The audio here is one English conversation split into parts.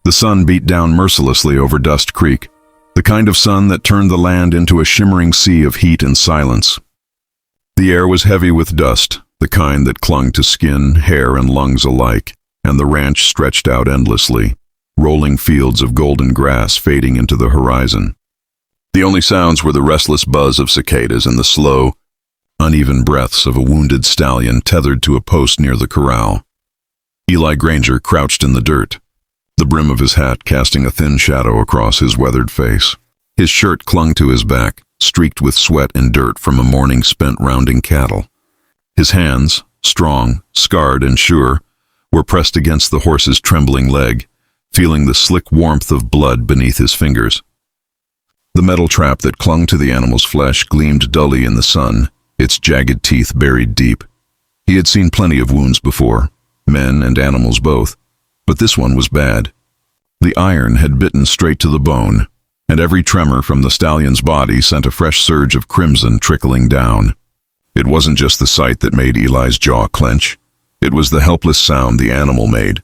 The sun beat down mercilessly over Dust Creek, the kind of sun that turned the land into a shimmering sea of heat and silence. The air was heavy with dust, the kind that clung to skin, hair, and lungs alike, and the ranch stretched out endlessly, rolling fields of golden grass fading into the horizon. The only sounds were the restless buzz of cicadas and the slow, uneven breaths of a wounded stallion tethered to a post near the corral. Eli Granger crouched in the dirt, the brim of his hat casting a thin shadow across his weathered face. His shirt clung to his back, streaked with sweat and dirt from a morning spent rounding cattle. His hands, strong, scarred, and sure, were pressed against the horse's trembling leg, feeling the slick warmth of blood beneath his fingers. The metal trap that clung to the animal's flesh gleamed dully in the sun, its jagged teeth buried deep. He had seen plenty of wounds before, men and animals both, but this one was bad. The iron had bitten straight to the bone, and every tremor from the stallion's body sent a fresh surge of crimson trickling down. It wasn't just the sight that made Eli's jaw clench. It was the helpless sound the animal made,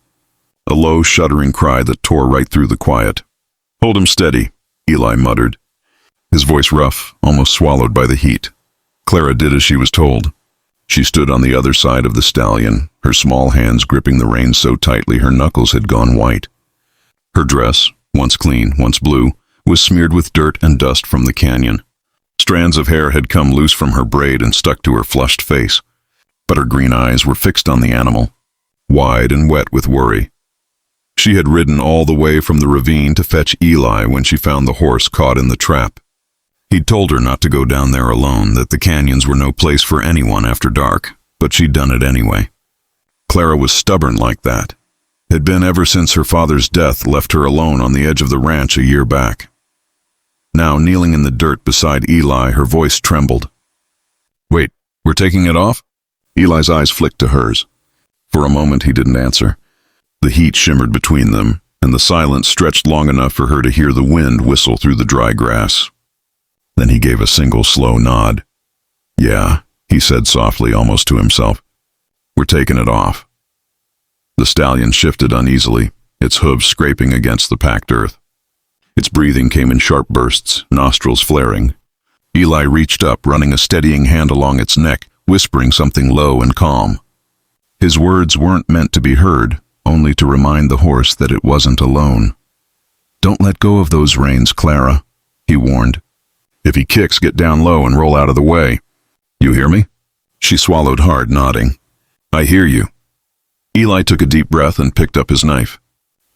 a low, shuddering cry that tore right through the quiet. "Hold him steady," Eli muttered, his voice rough, almost swallowed by the heat. Clara did as she was told. She stood on the other side of the stallion, her small hands gripping the reins so tightly her knuckles had gone white. Her dress, once clean, once blue, was smeared with dirt and dust from the canyon. Strands of hair had come loose from her braid and stuck to her flushed face, but her green eyes were fixed on the animal, wide and wet with worry. She had ridden all the way from the ravine to fetch Eli when she found the horse caught in the trap. He'd told her not to go down there alone, that the canyons were no place for anyone after dark, but she'd done it anyway. Clara was stubborn like that. Had been ever since her father's death left her alone on the edge of the ranch a year back. Now, kneeling in the dirt beside Eli, her voice trembled. "Wait, we're taking it off?" Eli's eyes flicked to hers. For a moment he didn't answer. The heat shimmered between them, and the silence stretched long enough for her to hear the wind whistle through the dry grass. Then he gave a single slow nod. "Yeah," he said softly, almost to himself. "We're taking it off." The stallion shifted uneasily, its hooves scraping against the packed earth. Its breathing came in sharp bursts, nostrils flaring. Eli reached up, running a steadying hand along its neck, whispering something low and calm. His words weren't meant to be heard, only to remind the horse that it wasn't alone. "Don't let go of those reins, Clara," he warned. "If he kicks, get down low and roll out of the way. You hear me?" She swallowed hard, nodding. "I hear you." Eli took a deep breath and picked up his knife.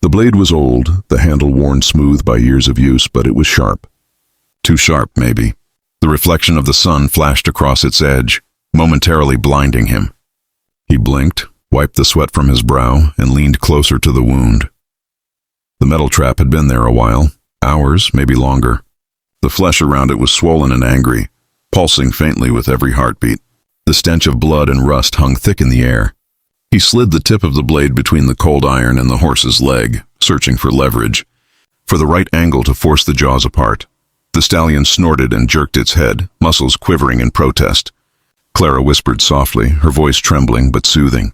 The blade was old, the handle worn smooth by years of use, but it was sharp. Too sharp, maybe. The reflection of the sun flashed across its edge, momentarily blinding him. He blinked, wiped the sweat from his brow, and leaned closer to the wound. The metal trap had been there a while, hours, maybe longer. The flesh around it was swollen and angry, pulsing faintly with every heartbeat. The stench of blood and rust hung thick in the air. He slid the tip of the blade between the cold iron and the horse's leg, searching for leverage, for the right angle to force the jaws apart. The stallion snorted and jerked its head, muscles quivering in protest. Clara whispered softly, her voice trembling but soothing.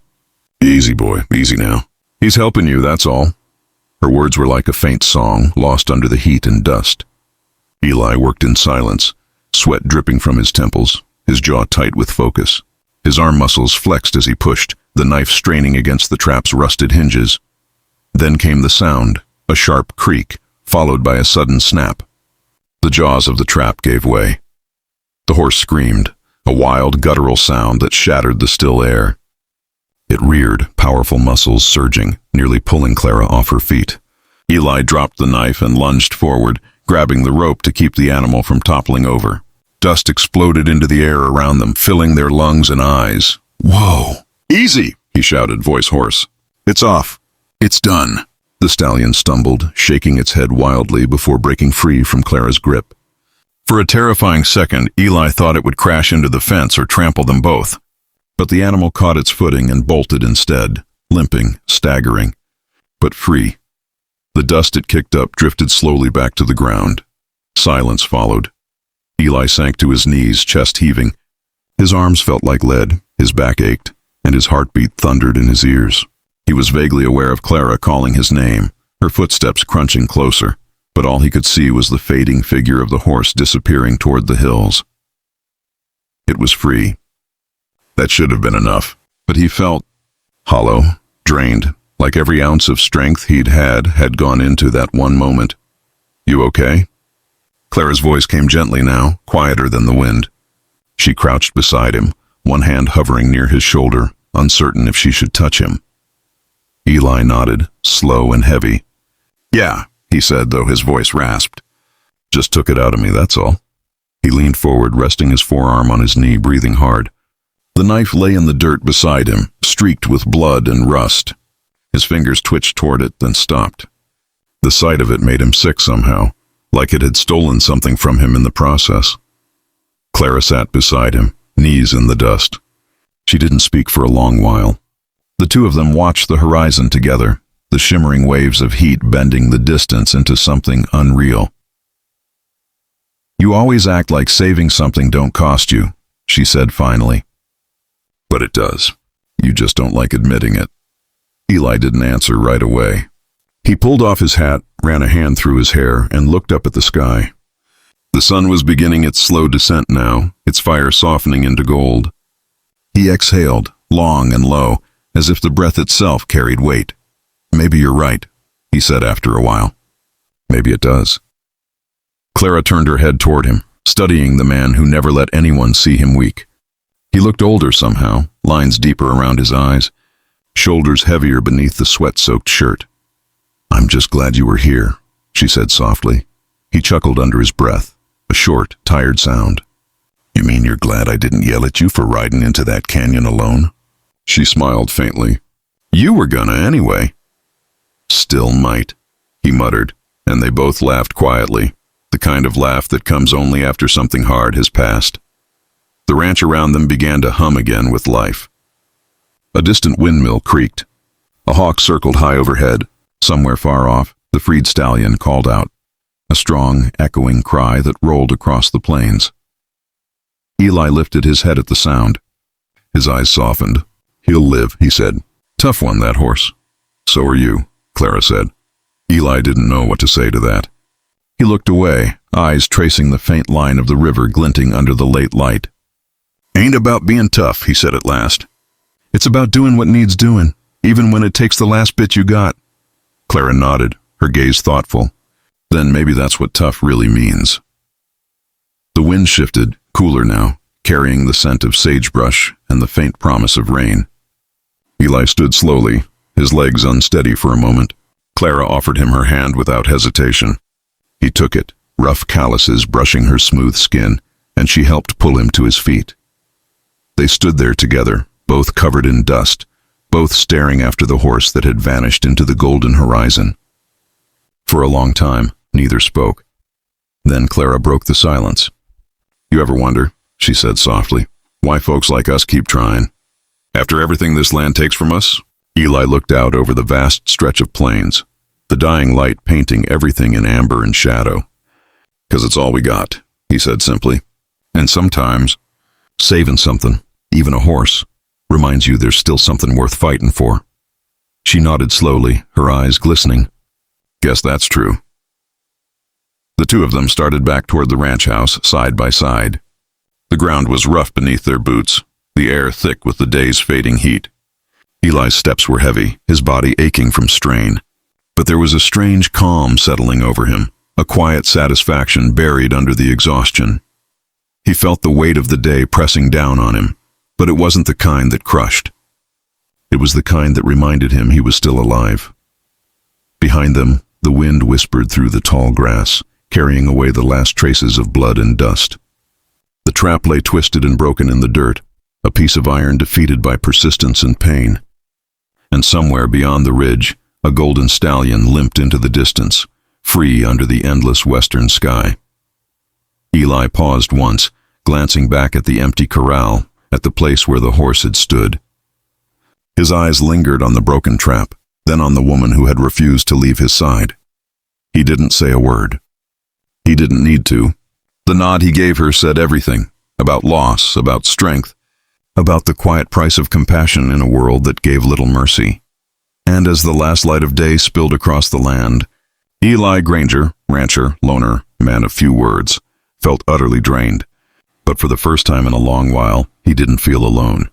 "Easy, boy, easy now. He's helping you, that's all." Her words were like a faint song, lost under the heat and dust. Eli worked in silence, sweat dripping from his temples, his jaw tight with focus. His arm muscles flexed as he pushed, the knife straining against the trap's rusted hinges. Then came the sound, a sharp creak, followed by a sudden snap. The jaws of the trap gave way. The horse screamed, a wild, guttural sound that shattered the still air. It reared, powerful muscles surging, nearly pulling Clara off her feet. Eli dropped the knife and lunged forward, grabbing the rope to keep the animal from toppling over. Dust exploded into the air around them, filling their lungs and eyes. "Whoa! Easy!" he shouted, voice hoarse. "It's off. It's done." The stallion stumbled, shaking its head wildly before breaking free from Clara's grip. For a terrifying second, Eli thought it would crash into the fence or trample them both. But the animal caught its footing and bolted instead, limping, staggering, but free. The dust it kicked up drifted slowly back to the ground. Silence followed. Eli sank to his knees, chest heaving. His arms felt like lead, his back ached, and his heartbeat thundered in his ears. He was vaguely aware of Clara calling his name, her footsteps crunching closer, but all he could see was the fading figure of the horse disappearing toward the hills. It was free. That should have been enough, but he felt hollow, drained, like every ounce of strength he'd had gone into that one moment. "You okay?" Clara's voice came gently now, quieter than the wind. She crouched beside him, one hand hovering near his shoulder, uncertain if she should touch him. Eli nodded, slow and heavy. "Yeah," he said, though his voice rasped. "Just took it out of me, that's all." He leaned forward, resting his forearm on his knee, breathing hard. The knife lay in the dirt beside him, streaked with blood and rust. His fingers twitched toward it, then stopped. The sight of it made him sick somehow, like it had stolen something from him in the process. Clara sat beside him, knees in the dust. She didn't speak for a long while. The two of them watched the horizon together, the shimmering waves of heat bending the distance into something unreal. "You always act like saving something don't cost you," she said finally. "But it does. You just don't like admitting it." Eli didn't answer right away. He pulled off his hat, ran a hand through his hair, and looked up at the sky. The sun was beginning its slow descent now, its fire softening into gold. He exhaled, long and low, as if the breath itself carried weight. "Maybe you're right," he said after a while. "Maybe it does." Clara turned her head toward him, studying the man who never let anyone see him weak. He looked older somehow, lines deeper around his eyes, shoulders heavier beneath the sweat-soaked shirt. "I'm just glad you were here," she said softly. He chuckled under his breath, a short, tired sound. "You mean you're glad I didn't yell at you for riding into that canyon alone?" She smiled faintly. "You were gonna anyway." "Still might," he muttered, and they both laughed quietly, the kind of laugh that comes only after something hard has passed. The ranch around them began to hum again with life. A distant windmill creaked. A hawk circled high overhead. Somewhere far off, the freed stallion called out, a strong, echoing cry that rolled across the plains. Eli lifted his head at the sound. His eyes softened. "He'll live," he said. "Tough one, that horse." "So are you," Clara said. Eli didn't know what to say to that. He looked away, eyes tracing the faint line of the river glinting under the late light. "Ain't about being tough," he said at last. "It's about doing what needs doing, even when it takes the last bit you got." Clara nodded, her gaze thoughtful. Then maybe that's what tough really means. The wind shifted, cooler now, carrying the scent of sagebrush and the faint promise of rain. Eli stood slowly, his legs unsteady for a moment. Clara offered him her hand without hesitation. He took it, rough calluses brushing her smooth skin, and she helped pull him to his feet. They stood there together, both covered in dust, both staring after the horse that had vanished into the golden horizon. For a long time, neither spoke. Then Clara broke the silence. "You ever wonder," she said softly, "why folks like us keep trying? After everything this land takes from us?" Eli looked out over the vast stretch of plains, the dying light painting everything in amber and shadow. "'Cause it's all we got," he said simply. "And sometimes, saving something, even a horse, reminds you there's still something worth fighting for." She nodded slowly, her eyes glistening. "Guess that's true." The two of them started back toward the ranch house, side by side. The ground was rough beneath their boots, the air thick with the day's fading heat. Eli's steps were heavy, his body aching from strain. But there was a strange calm settling over him, a quiet satisfaction buried under the exhaustion. He felt the weight of the day pressing down on him, but it wasn't the kind that crushed. It was the kind that reminded him he was still alive. Behind them, the wind whispered through the tall grass, carrying away the last traces of blood and dust. The trap lay twisted and broken in the dirt, a piece of iron defeated by persistence and pain. And somewhere beyond the ridge, a golden stallion limped into the distance, free under the endless western sky. Eli paused once, glancing back at the empty corral, at the place where the horse had stood. His eyes lingered on the broken trap, then on the woman who had refused to leave his side. He didn't say a word. He didn't need to. The nod he gave her said everything, about loss, about strength, about the quiet price of compassion in a world that gave little mercy. And as the last light of day spilled across the land, Eli Granger, rancher, loner, man of few words, felt utterly drained. But for the first time in a long while, he didn't feel alone.